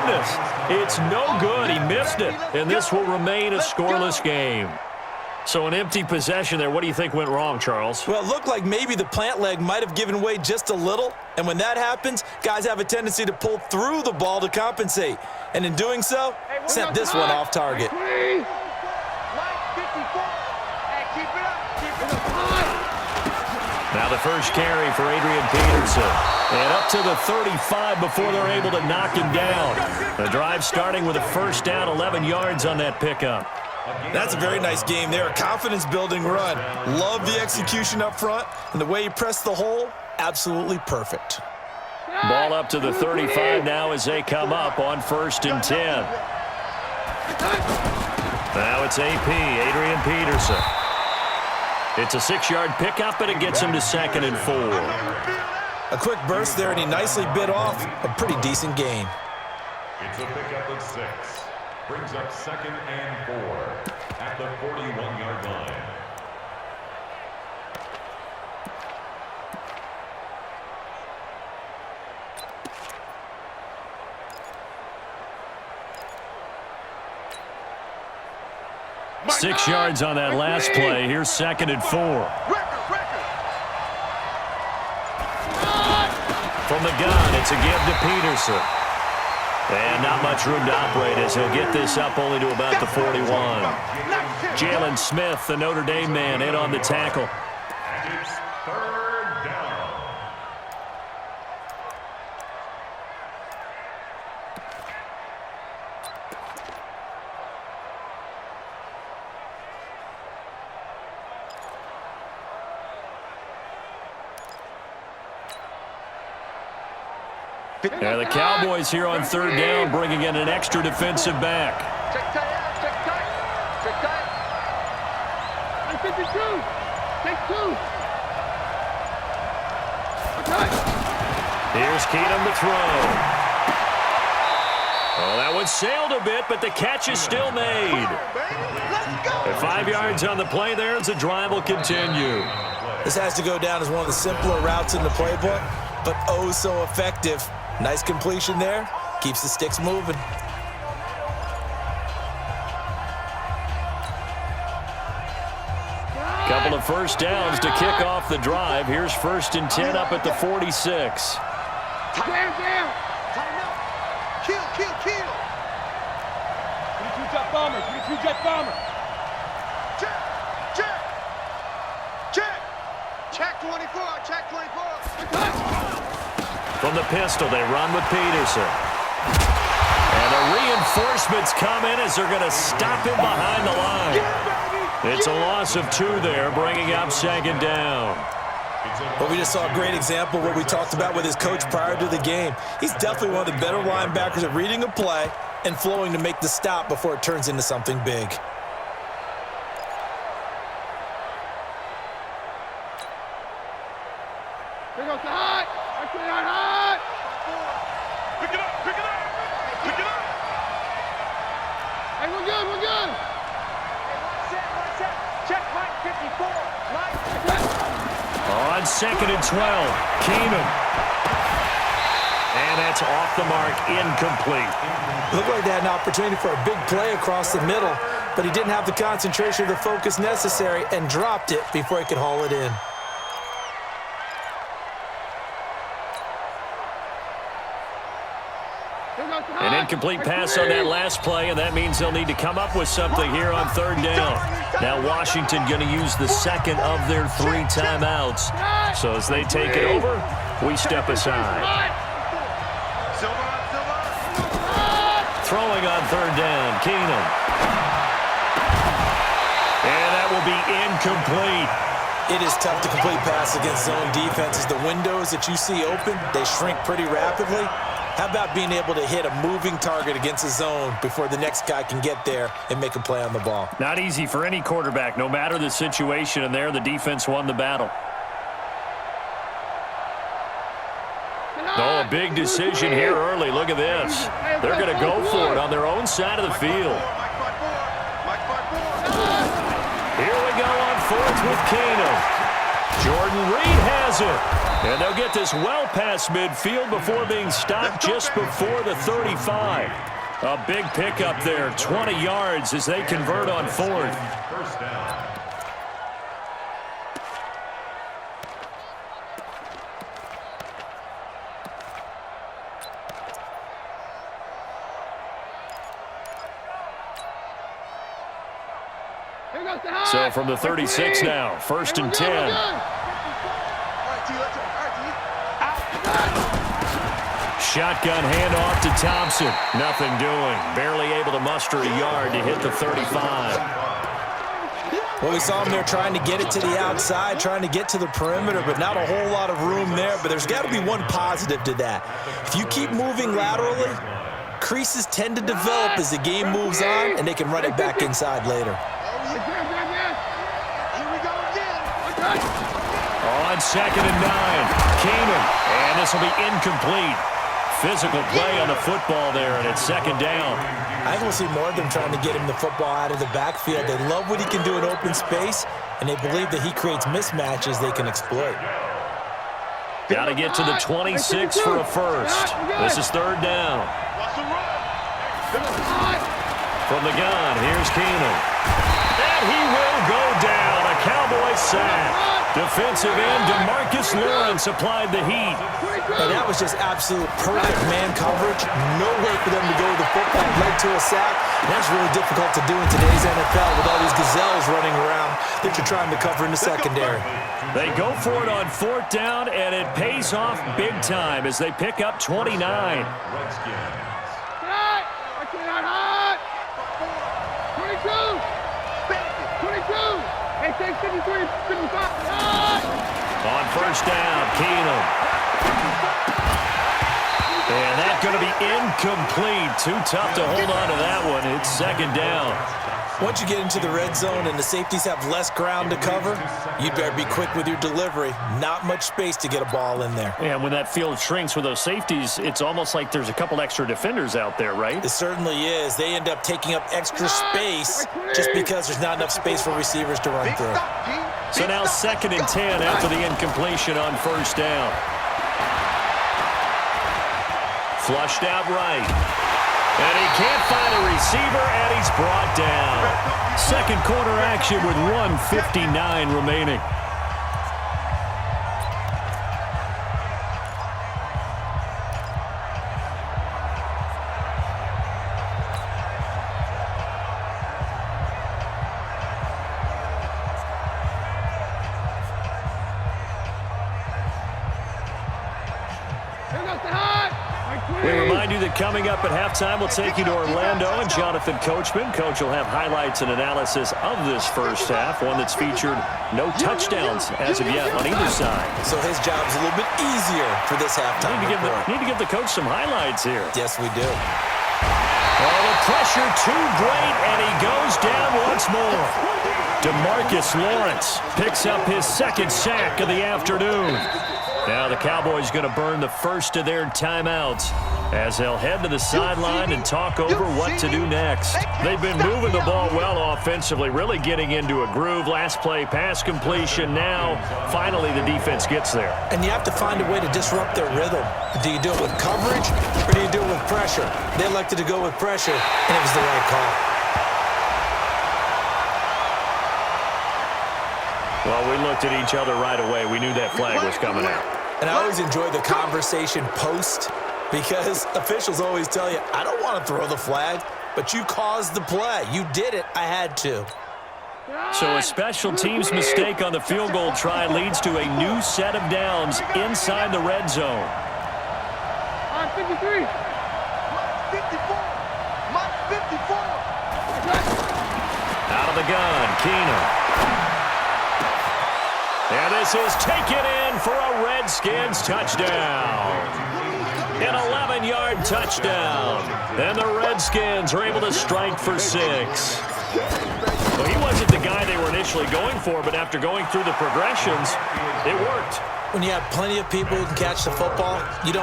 goodness. It's no good. He missed it. And this will remain a scoreless game. So an empty possession there. What do you think went wrong, Charles? Well, it looked like maybe the plant leg might have given way just a little. And when that happens, guys have a tendency to pull through the ball to compensate. And in doing so, sent this one off target. Now the first carry for Adrian Peterson. And up to the 35 before they're able to knock him down. The drive starting with a first down, 11 yards on that pickup. That's a very nice game there. A confidence-building run. Love the execution up front. And the way he pressed the hole, absolutely perfect. Ball up to the 35 now as they come up on 1st and 10. Now it's AP, Adrian Peterson. It's a 6-yard pickup, but it gets him to 2nd and 4. A quick burst there, and he nicely bit off a pretty decent gain. It's a pickup of 6. Brings up 2nd and 4 at the 41-yard line. Six yards on that last play. Here's 2nd and 4. From the gun, it's a give to Peterson. And not much room to operate as he'll get this up only to about the 41. Jalen Smith, the Notre Dame man, in on the tackle. And it's 3rd down. Yeah, the Cowboys here on 3rd down, bringing in an extra defensive back. Check tight out, check tight. Check tight. 52. Take 2. Okay. Here's Keenum to throw. Oh, that one sailed a bit, but the catch is still made. At 5 yards on the play there as the drive will continue. This has to go down as one of the simpler routes in the playbook, but oh so effective. Nice completion there. Keeps the sticks moving. Couple of first downs to kick off the drive. Here's 1st and 10 up at the 46. Down. Kill. 22 jet bomber. 22 jet bomber. Check 24. Check 24. From the pistol, they run with Peterson. And the reinforcements come in as they're going to stop him behind the line. It's a loss of 2 there, bringing up 2nd down. Well, we just saw a great example of what we talked about with his coach prior to the game. He's definitely one of the better linebackers at reading a play and flowing to make the stop before it turns into something big. Here goes the hot. Hot. Pick it up. Hey, we're good. Check right 54. On 2nd and 12, Keenum. And that's off the mark, incomplete. Looked like they had an opportunity for a big play across the middle, but he didn't have the concentration or the focus necessary and dropped it before he could haul it in. An incomplete pass on that last play, and that means they'll need to come up with something here on 3rd down. Now Washington going to use the 2nd of their 3 timeouts. So as they take it over, we step aside. Throwing on 3rd down, Keenum. And that will be incomplete. It is tough to complete pass against zone defenses. The windows that you see open, they shrink pretty rapidly. How about being able to hit a moving target against a zone before the next guy can get there and make a play on the ball? Not easy for any quarterback, no matter the situation, and there the defense won the battle. Oh, a big decision here early. Look at this. They're going to go for it on their own side of the field. Here we go on 4th with Keenum. Jordan Reed has it. And they'll get this well past midfield before being stopped just before the 35. A big pickup there, 20 yards as they convert on fourth. First down. So from the 36 now, first and 10. Shotgun handoff to Thompson. Nothing doing. Barely able to muster a yard to hit the 35. Well, we saw him there trying to get it to the outside, trying to get to the perimeter, but not a whole lot of room there. But there's got to be one positive to that. If you keep moving laterally, creases tend to develop as the game moves on, and they can run it back inside later. On second and 9, Keenan, and this will be incomplete. Physical play on the football there, and it's second down. I think we'll see more of them trying to get him the football out of the backfield. They love what he can do in open space, and they believe that he creates mismatches they can exploit. Got to get to the 26 for a first. This is third down. From the gun, here's Keenan. And he will go down. A Cowboy sack. Defensive end DeMarcus Lawrence applied the heat. And that was just absolute perfect man coverage. No way for them to go to the football. Led to a sack. And that's really difficult to do in today's NFL with all these gazelles running around that you're trying to cover in the secondary. They go for it on fourth down, and it pays off big time as they pick up 29. Redskins. 53, 55. On first down, Keenan. And that's going to be incomplete. Too tough to hold on to that one. It's second down. Once you get into the red zone and the safeties have less ground to cover, you better be quick with your delivery. Not much space to get a ball in there. And when that field shrinks with those safeties, it's almost like there's a couple extra defenders out there, right? It certainly is. They end up taking up extra space just because there's not enough space for receivers to run through. So now second and 10 after the incompletion on first down. Flushed out right. And he can't find a receiver, and he's brought down. Second quarter action with 1:59 remaining. We remind you that coming up at halftime, we'll take you to Orlando and Jonathan Coachman. Coach will have highlights and analysis of this first half, one that's featured no touchdowns as of yet on either side. So his job's a little bit easier for this halftime. Need to give the coach some highlights here. Yes, we do. Oh, the pressure too great, and he goes down once more. DeMarcus Lawrence picks up his second sack of the afternoon. Now the Cowboys going to burn the first of their timeouts as they'll head to the sideline and talk over what to do next. They've been moving the ball well offensively, really getting into a groove. Last play, pass completion. Now, finally, the defense gets there. And you have to find a way to disrupt their rhythm. Do you do it with coverage or do you do it with pressure? They elected to go with pressure, and it was the right call. Well, we looked at each other right away. We knew that flag was coming out. And I always enjoy the conversation post because officials always tell you, I don't want to throw the flag, but you caused the play. You did it. I had to. So a special teams mistake on the field goal try leads to a new set of downs inside the red zone. 53. 54. 54. Out of the gun, Keenan. And this is taken in for a Redskins touchdown. An 11-yard touchdown. And the Redskins are able to strike for 6. Well, he wasn't the guy they were initially going for, but after going through the progressions, it worked. When you have plenty of people who can catch the football, you don't